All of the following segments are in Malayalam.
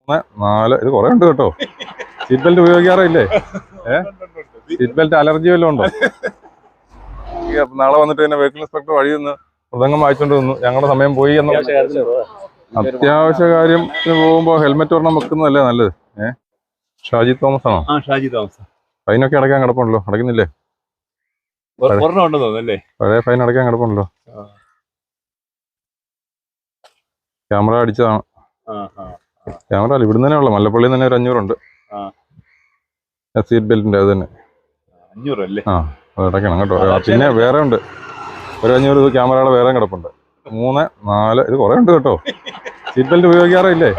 4 ഇത് കുറെ ഉണ്ട് കേട്ടോ. സീറ്റ് ബെൽറ്റ് ഉപയോഗിക്കാറില്ലേ? സീറ്റ് ബെൽറ്റ് അലർജി വല്ലതും ഉണ്ടോ? നാളെ വന്നിട്ട് തന്നെ വെഹിക്കിൾ ഇൻസ്പെക്ടർ വഴി നിന്ന് മൃദംഗം വായിച്ചോണ്ട് നിന്നു. ഞങ്ങളുടെ സമയം പോയി എന്ന അത്യാവശ്യ കാര്യം പോകുമ്പോ ഹെൽമെറ്റ് ഒരെണ്ണം വെക്കുന്നതല്ലേ നല്ലത്. ഷാജി തോമസ് ആണോ? ഷാജി തോമസ്. ഫൈനൊക്കെ അടയ്ക്കാൻ കിടപ്പുണ്ടല്ലോ, അടയ്ക്കുന്നില്ലേ? പഴയ ഫൈൻ അടയ്ക്കാൻ കിടപ്പുണ്ടല്ലോ. ക്യാമറ അടിച്ചതാണ്. ക്യാമറ അല്ല, ഇവിടുന്ന് തന്നെ ഉള്ള മല്ലപ്പള്ളിയിൽ തന്നെ ഒരു 500 ഉണ്ട്. സീറ്റ് ബെൽറ്റിന്റെ അത് തന്നെ 500 അല്ലേ? അത് അടയ്ക്കണം കേട്ടോ. പിന്നെ വേറെ ഉണ്ട് ഒരു 500 ക്യാമറകൾ വേറെ കിടപ്പുണ്ട്. 3, 4 ഇത് കുറെ ഉണ്ട് കേട്ടോ. സീറ്റ് ബെൽറ്റ് ഉപയോഗിക്കാറില്ലേ?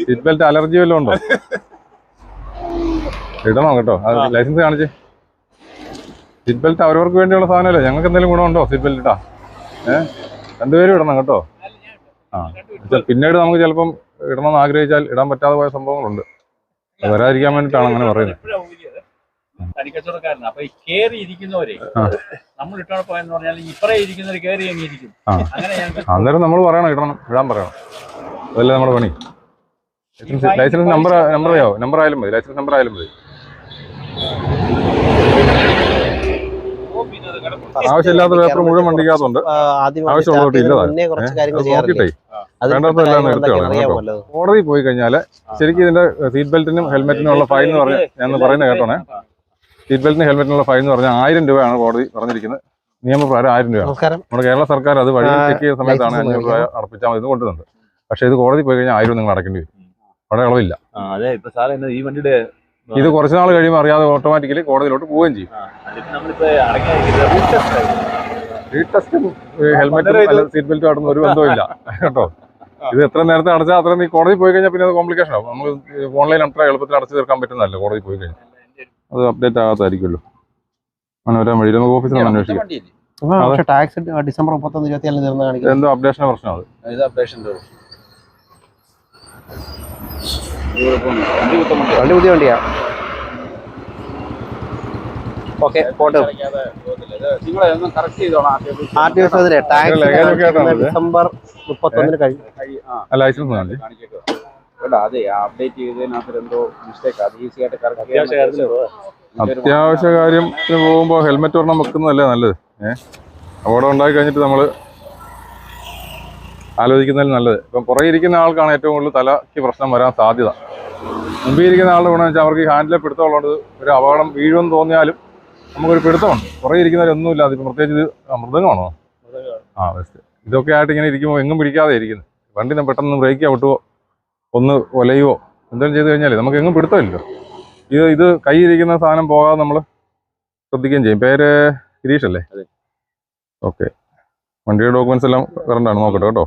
സീറ്റ് ബെൽറ്റ് അലർജി വല്ലതും ഉണ്ടോ? ഇടണം കേട്ടോ. ലൈസൻസ് കാണിച്ച്. സീറ്റ് ബെൽറ്റ് അവരവർക്ക് വേണ്ടിയുള്ള സാധനമല്ലേ, ഞങ്ങൾക്ക് എന്തെങ്കിലും ഗുണമുണ്ടോ സീറ്റ് ബെൽറ്റ് ഇട്ടാ? രണ്ടുപേരും ഇടണം കേട്ടോ. പിന്നീട് നമുക്ക് ചിലപ്പം ഇടണമെന്ന് ആഗ്രഹിച്ചാൽ ഇടാൻ പറ്റാതെ പോയ സംഭവങ്ങളുണ്ട്. അത് വരാതിരിക്കാൻ വേണ്ടിയിട്ടാണ് അങ്ങനെ പറയുന്നത്. തനിക്കച്ചവടക്കാരനാണ്. അപ്പൊ ഈ കേറി ഇരിക്കുന്നവരെ നമ്മൾ ഇട്ടോടെ പോയെന്ന് പറഞ്ഞാൽ ഇപ്പറേ ഇരിക്കുന്നവർ കേറി ഇരിക്കും. അന്നേരം നമ്മൾ പറയണം, ഇടാൻ പറയണം. അതല്ലേ നമ്മുടെ പണി. ലൈസൻസ് നമ്പർ ആയാലും മതി. ലൈസൻസ് നമ്പർ ആയാലും മതി. ആവശ്യമില്ലാത്ത പേപ്പർ മുഴുവൻ വണ്ടിക്കകത്തുണ്ട്. ആവശ്യമുള്ളവർക്ക് ഇല്ലതാ. നോക്കിട്ടേ വേണ്ടാത്തതെല്ലാം എടുത്തു കളയണം കേട്ടോ. കോടതി പോയി കഴിഞ്ഞാൽ ശരിക്കും ഇതിന്റെ സീറ്റ് ബെൽറ്റിനും ഹെൽമെറ്റിനും ഉള്ള ഫൈൻ എന്ന് പറഞ്ഞാൽ ഞാൻ പറയുന്നത് കേട്ടോണേ. സീറ്റ് ബെൽറ്റിനും ഹെൽമെറ്റിനുള്ള ഫൈൻ എന്ന് പറഞ്ഞാൽ 1000 രൂപയാണ് കോടതി പറഞ്ഞിരിക്കുന്നത്. നിയമപ്രകാരം 1000 രൂപ. നമ്മുടെ കേരള സർക്കാർ അത് വഴി ചെക്ക് ചെയ്ത സമയത്താണ് 500 രൂപ അടപ്പിച്ചാൽ മതി കൊണ്ടുവന്നത്. പക്ഷെ ഇത് കോടതി പോയി കഴിഞ്ഞാൽ 1000 നിങ്ങൾ അടക്കേണ്ടി വരും. അവിടെ ഇളവില്ല. ഇത് കുറച്ച് നാൾ കഴിയുമ്പോൾ അറിയാതെ ഓട്ടോമാറ്റിക്കലി കോടതിയിലോട്ട് പോവുകയും ചെയ്യും. റീടെസ്റ്റും ഹെൽമെറ്റും സീറ്റ് ബെൽറ്റും ആയിട്ടൊന്നും ഒരു ബന്ധമില്ല കേട്ടോ. ഇത് എത്ര നേരത്തെ അടച്ചാൽ അത്ര നീ കോടതി പോയി കഴിഞ്ഞാൽ പിന്നെ അത് കോംപ്ലിക്കേഷൻ ആവും. നമുക്ക് ഓൺലൈൻ അത്ര എളുപ്പത്തിൽ അടച്ചു തീർക്കാൻ പറ്റുന്നതല്ല. കോടതി പോയി കഴിഞ്ഞാൽ അത് അപ്ഡേറ്റ് ആകാത്തായിരിക്കുമല്ലോ. അങ്ങനെ വരാൻ വഴി നമുക്ക് ഓഫീസിൽ അന്വേഷിക്കാം. ഡിസംബർ 31 എന്തോ അപ്ഡേഷന്റെ പ്രശ്നം. വണ്ടി പുതിയ വണ്ടിയാ. ഓക്കെ പോട്ടെ. ഡിസംബർ 31 കഴിയും. ലൈസൻസ് അത്യാവശ്യ കാര്യത്തിന് പോകുമ്പോ ഹെൽമെറ്റ് ഒരെണ്ണം വെക്കുന്നതല്ലേ നല്ലത്. അപകടം ഉണ്ടായി കഴിഞ്ഞിട്ട് നമ്മള് ആലോചിക്കുന്നതിൽ നല്ലത്. ഇപ്പം പുറകെ ഇരിക്കുന്ന ആൾക്കാണ് ഏറ്റവും കൂടുതൽ തലയ്ക്ക് പ്രശ്നം വരാൻ സാധ്യത. മുമ്പിൽ ഇരിക്കുന്ന ആളുടെ ഗുണമെന്ന് വെച്ചാൽ അവർക്ക് ഈ ഹാൻഡിലെ പിടുത്തമുള്ളത് ഒരു അപകടം വീഴുമെന്ന് തോന്നിയാലും നമുക്കൊരു പിടുത്തമുണ്ട്. പുറകെ ഇരിക്കുന്നവരൊന്നുമില്ല. അതിപ്പോൾ പ്രത്യേകിച്ച് ഇത് മൃദംഗമാണോ? ബെസ്റ്റ്. ഇതൊക്കെ ആയിട്ട് ഇങ്ങനെ ഇരിക്കുമ്പോൾ എങ്ങും പിടിക്കാതെ ഇരിക്കുന്നത്. വണ്ടി പെട്ടെന്ന് ബ്രേക്ക് ഔട്ടുവോ ഒന്ന് ഒലയുവോ എന്തെങ്കിലും ചെയ്ത് കഴിഞ്ഞാൽ നമുക്ക് എങ്ങും പിടുത്തമില്ലല്ലോ. ഇത് കൈയിരിക്കുന്ന സാധനം പോകാതെ നമ്മൾ ശ്രദ്ധിക്കുകയും ചെയ്യും. പേര് ഗിരീഷ് അല്ലേ? ഓക്കെ. വണ്ടിയുടെ ഡോക്യുമെന്റ്സ് എല്ലാം കറണ്ടാണ്. നോക്കട്ടെ കേട്ടോ.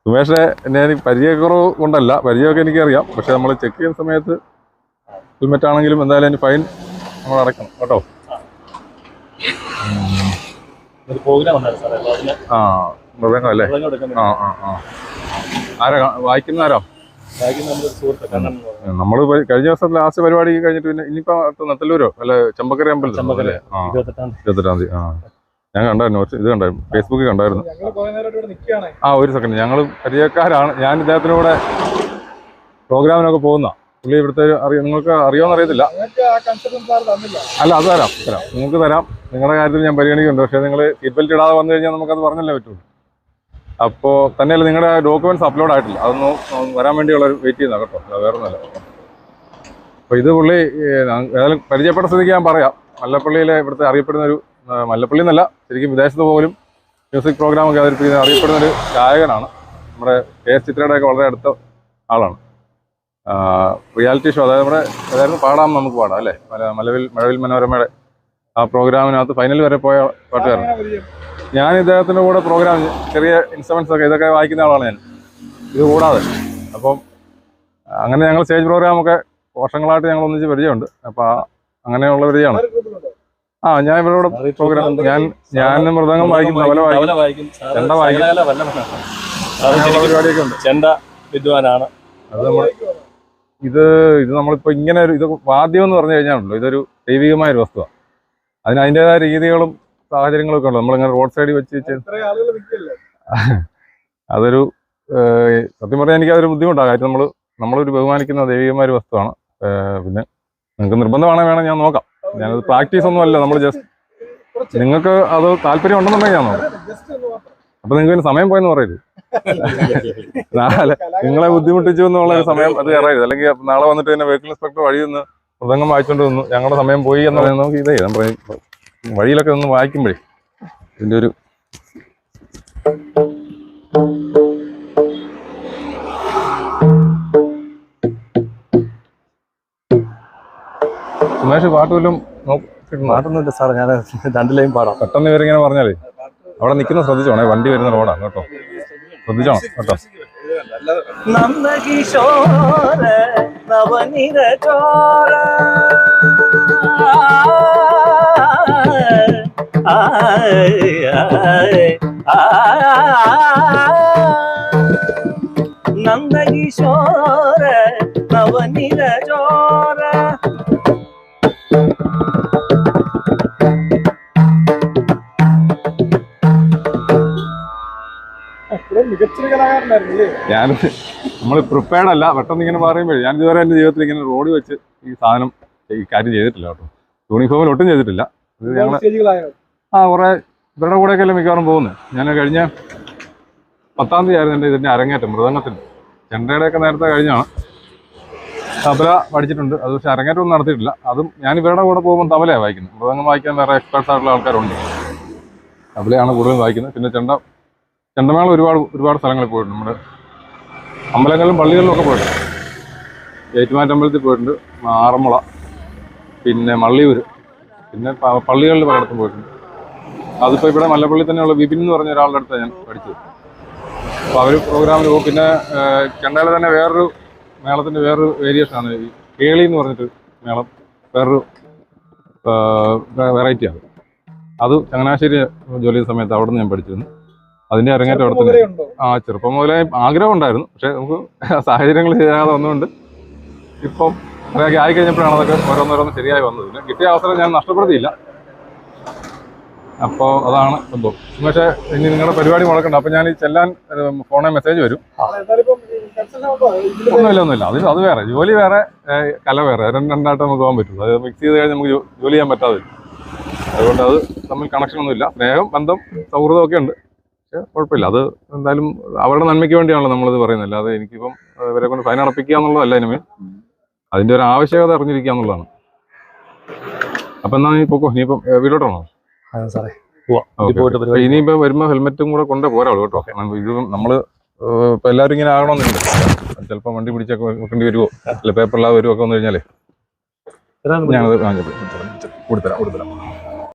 സുമേഷെ ഞാൻ പരിചയക്കുറവ് കൊണ്ടല്ല, പരിചയമൊക്കെ എനിക്കറിയാം. പക്ഷെ നമ്മൾ ചെക്ക് ചെയ്യുന്ന സമയത്ത് ഹെൽമെറ്റ് ആണെങ്കിലും എന്തായാലും അതിന് ഫൈൻ നമ്മൾ അടയ്ക്കണം കേട്ടോ. മൃദംഗം അല്ലേ? ആരാ വായിക്കുന്ന? ആരാ നമ്മള് കഴിഞ്ഞ ദിവസം ലാസ്റ്റ് പരിപാടി കഴിഞ്ഞിട്ട് പിന്നെ ഇനിയിപ്പോ നെത്തല്ലൂരോ അല്ലെ ചെമ്പക്കര അമ്പലം അല്ലേ? 28-ാം തീയതി. ഞാൻ കണ്ടായിരുന്നു, ഇത് കണ്ടായിരുന്നു, ഫേസ്ബുക്കിൽ കണ്ടായിരുന്നു. ഒരു സെക്കൻഡ്. ഞങ്ങൾ പരിചയക്കാരാണ്. ഞാൻ ഇദ്ദേഹത്തിനൂടെ പ്രോഗ്രാമിനൊക്കെ പോകുന്ന പുള്ളി ഇവിടുത്തെ നിങ്ങൾക്ക് അറിയാമെന്ന് അറിയത്തില്ല. അല്ല, അത് തരാം നിങ്ങൾക്ക് തരാം. നിങ്ങളുടെ കാര്യത്തിൽ ഞാൻ പരിഗണിക്കുന്നുണ്ട്. പക്ഷേ നിങ്ങൾ സീറ്റ് ബെൽറ്റ് ഇടാതെ വന്നു കഴിഞ്ഞാൽ നമുക്കത് പറഞ്ഞല്ലേ പറ്റുള്ളൂ. അപ്പോൾ തന്നെയല്ല നിങ്ങളുടെ ഡോക്യുമെന്റ്സ് അപ്ലോഡ് ആയിട്ടില്ല. അതൊന്ന് വരാൻ വേണ്ടിയുള്ള ഒരു വെയിറ്റ് ചെയ്യുന്ന കേട്ടോ. വേറെ ഒന്നുമല്ല. അപ്പോൾ ഇത് പുള്ളി ഏതായാലും പരിചയപ്പെട്ട സ്ഥിതിക്ക് ഞാൻ പറയാം. മല്ലപ്പള്ളിയിലെ ഇവിടുത്തെ അറിയപ്പെടുന്ന ഒരു, മല്ലപ്പള്ളി എന്നല്ല ശരിക്കും വിദേശത്ത് പോലും മ്യൂസിക് പ്രോഗ്രാമൊക്കെ അവതരിപ്പിക്കുന്ന അറിയപ്പെടുന്നൊരു ഗായകനാണ്. നമ്മുടെ KS ചിത്രയുടെയൊക്കെ വളരെ അടുത്ത ആളാണ്. റിയാലിറ്റി ഷോ, അതായത് നമ്മുടെ ഏതായിരുന്നു പാടാം നമുക്ക് പാടാം അല്ലേ, മഴവിൽ മനോരമയുടെ ആ പ്രോഗ്രാമിനകത്ത് ഫൈനൽ വരെ പോയ പാട്ടുകാരൻ. ഞാൻ ഇദ്ദേഹത്തിൻ്റെ കൂടെ പ്രോഗ്രാം ചെറിയ ഇൻസ്ട്രുമെന്റ്സ് ഒക്കെ ഇതൊക്കെ വായിക്കുന്ന ആളാണ് ഞാൻ, ഇത് കൂടാതെ. അപ്പം അങ്ങനെ ഞങ്ങൾ സ്റ്റേജ് പ്രോഗ്രാമൊക്കെ വർഷങ്ങളായിട്ട് ഞങ്ങൾ ഒന്നിച്ച് പരിചയമുണ്ട്. അപ്പം അങ്ങനെയുള്ള പരിചയമാണ്. ഞാൻ ഇവരോട് പ്രോഗ്രാം ഞാൻ മൃദംഗം വായിക്കും, തബല വായിക്കും, ചെണ്ട വായിക്കും, പരിപാടിയൊക്കെ ഉണ്ട്. ചെണ്ട വിദ്വാനാണ്. അത് നമ്മൾ ഇത് നമ്മളിപ്പോൾ ഇങ്ങനെ ഒരു ഇത് വാദ്യം എന്ന് പറഞ്ഞു കഴിഞ്ഞാണല്ലോ, ഇതൊരു ദൈവികമായ ഒരു വസ്തുവാണ്. അതിൻ്റെതായ രീതികളും സാഹചര്യങ്ങളൊക്കെ ഉണ്ട്. നമ്മളിങ്ങനെ റോഡ് സൈഡിൽ വെച്ച് അതൊരു സത്യം പറഞ്ഞാൽ എനിക്ക് അതൊരു ബുദ്ധിമുട്ടാണ്. കാര്യം നമ്മളൊരു ബഹുമാനിക്കുന്ന ദൈവികമായ ഒരു വസ്തുവാണ്. പിന്നെ നിങ്ങൾക്ക് നിർബന്ധമാണെങ്കിൽ വേണം ഞാൻ നോക്കാം. ഞാനത് പ്രാക്ടീസ് ഒന്നും അല്ല, നമ്മൾ ജസ്റ്റ് നിങ്ങൾക്ക് അത് താല്പര്യം ഉണ്ടെന്നുണ്ടെങ്കിൽ ഞാൻ നോക്കാം. അപ്പൊ നിങ്ങൾക്ക് സമയം പോയെന്ന് പറയരുത്. നാളെ നിങ്ങളെ ബുദ്ധിമുട്ടിച്ചു എന്നുള്ള ഒരു സമയം അത് കയറരുത്. അല്ലെങ്കിൽ നാളെ വന്നിട്ട് തന്നെ വെഹിക്കിൾ ഇൻസ്പെക്ടർ വഴി നിന്ന് മൃദംഗം വായിച്ചുകൊണ്ട് വന്നു ഞങ്ങളുടെ സമയം പോയി എന്ന് പറയുന്നത് നമുക്ക് ഇതേ നമ്മൾ വഴിയിലൊക്കെ ഒന്ന് വായിക്കുമ്പോഴേ ഇതിൻ്റെ ഒരു സുമേഷ് പാട്ട് വല്ലതും പാട്ടൊന്നുമില്ല സാർ, ഞാൻ രണ്ടിലേയും പാടാം. പെട്ടെന്ന് ഇവരിങ്ങനെ പറഞ്ഞാലേ അവിടെ നിൽക്കുന്ന ശ്രദ്ധിച്ചോണേ, വണ്ടി വരുന്ന റോഡാണ് കേട്ടോ, ശ്രദ്ധിച്ചോണം കേട്ടോ. നന്ദകിശോര നവനിര ചോര നന്ദകിശോര നവനിര ചോര ഞാൻ നമ്മൾ പ്രിപ്പയർഡ് അല്ല, പെട്ടെന്ന് ഇങ്ങനെ പറയുമ്പോഴേ ഞാൻ ഇതുവരെ എൻ്റെ ജീവിതത്തിൽ ഇങ്ങനെ റോഡ് വെച്ച് ഈ സാധനം ഈ കാര്യം ചെയ്തിട്ടില്ല കേട്ടോ. യൂണിഫോമിൽ ഒട്ടും ചെയ്തിട്ടില്ല. ഇത് ഞങ്ങൾ കുറേ ഇവരുടെ കൂടെയൊക്കെ അല്ലേ മിക്കവാറും പോകുന്നത്. ഞാൻ കഴിഞ്ഞ 10-ാം തീയതി ആയിരുന്നു ഇതിൻ്റെ അരങ്ങേറ്റം, മൃദംഗത്തിൻ്റെ. ചെണ്ടയുടെയൊക്കെ നേരത്തെ കഴിഞ്ഞാണ്. തബല പഠിച്ചിട്ടുണ്ട്, അത് പക്ഷേ അരങ്ങേറ്റം ഒന്നും നടത്തിയിട്ടില്ല. അതും ഞാൻ ഇവരുടെ കൂടെ പോകുമ്പോൾ തബലയാണ് വായിക്കുന്നത്. മൃദംഗം വായിക്കാൻ വേറെ എക്സ്പേർട്സ് ആയിട്ടുള്ള ആൾക്കാരുണ്ട്, തബലയാണ് കൂടുതലും വായിക്കുന്നത്. പിന്നെ ചെണ്ടമേളം ഒരുപാട് സ്ഥലങ്ങളിൽ പോയിട്ടുണ്ട്. നമ്മുടെ അമ്പലങ്ങളിലും പള്ളികളിലും ഒക്കെ പോയിട്ടുണ്ട്. ഏറ്റുമാറ്റ് അമ്പലത്തിൽ പോയിട്ടുണ്ട്, ആറന്മുള, പിന്നെ മള്ളിയൂർ, പിന്നെ പള്ളികളിൽ പലയിടത്തും പോയിട്ടുണ്ട്. അതിപ്പോൾ ഇവിടെ മല്ലപ്പള്ളി തന്നെയുള്ള വിപിൻ എന്ന് പറഞ്ഞ ഒരാളുടെ അടുത്താണ് ഞാൻ പഠിച്ചത്. അപ്പോൾ അവർ പ്രോഗ്രാമിന് പോകും. പിന്നെ ചെണ്ടയിലെ തന്നെ വേറൊരു മേളത്തിൻ്റെ വേറൊരു വേരിയേഷനാണ് ഈ കേളി എന്ന് പറഞ്ഞിട്ട് മേളം, വേറൊരു വെറൈറ്റിയാണ്. അത് ചങ്ങനാശ്ശേരി ജോലി ചെയ്ത സമയത്ത് അവിടെ നിന്ന് ഞാൻ പഠിച്ചിരുന്നു. അതിൻ്റെ അരങ്ങേറ്റം അവിടെ തന്നെ. ചെറുപ്പം മുതലേ ആഗ്രഹം ഉണ്ടായിരുന്നു, പക്ഷെ നമുക്ക് സാഹചര്യങ്ങൾ ചെയ്യാതെ വന്നുകൊണ്ട് ഇപ്പം അതൊക്കെ ആയിക്കഴിഞ്ഞപ്പോഴാണ് അതൊക്കെ ഓരോന്നോരോന്ന് ശരിയായി വന്നത്. പിന്നെ കിട്ടിയ അവസരം ഞാൻ നഷ്ടപ്പെടുത്തിയില്ല. അപ്പോൾ അതാണ് സംഭവം. പക്ഷേ ഇനി നിങ്ങളുടെ പരിപാടി മുടക്കണ്ട. അപ്പം ഞാൻ ഈ ചെല്ലാൻ ഫോണിൽ മെസ്സേജ് വരും. ഒന്നുമില്ല അത് വേറെ ജോലി, വേറെ കല വേറെ, രണ്ടായിട്ട് നമുക്ക് പോകാൻ പറ്റും. അത് മിക്സ് ചെയ്ത് കഴിഞ്ഞാൽ നമുക്ക് ജോലി ചെയ്യാൻ പറ്റാതെ. അതുകൊണ്ട് അത് തമ്മിൽ കണക്ഷൻ ഒന്നുമില്ല. സ്നേഹം, ബന്ധം, സൗഹൃദമൊക്കെ ഉണ്ട്. പക്ഷെ കുഴപ്പമില്ല. അത് എന്തായാലും അവരുടെ നന്മയ്ക്ക് വേണ്ടിയാണല്ലോ നമ്മളിത് പറയുന്നത്. അല്ലാതെ എനിക്കിപ്പം ഇവരെ കൊണ്ട് ഫൈൻ അടപ്പിക്കുക എന്നുള്ളതല്ല ഇനിമേൽ. അതിൻ്റെ ഒരു ആവശ്യകത അറിഞ്ഞിരിക്കുക എന്നുള്ളതാണ്. അപ്പം എന്നാ നീ പൊക്കോ, ഇനിയിപ്പം വീട്ടിലോട്ടാണോ? സാറേ ഇനിയിപ്പോൾ വരുമ്പോൾ ഹെൽമെറ്റും കൂടെ കൊണ്ടേ പോരാളൂ കേട്ടോ. ഇത് നമ്മൾ ഇപ്പം എല്ലാവരും ഇങ്ങനെ ആകണമെന്നില്ല. ചിലപ്പോൾ വണ്ടി പിടിച്ചൊക്കെ വെക്കേണ്ടി വരുമോ, അല്ല പേപ്പറില്ലാതെ വരുമോ ഒക്കെ വന്നു കഴിഞ്ഞാലേ ഞാനത് കൊടുത്തരാം.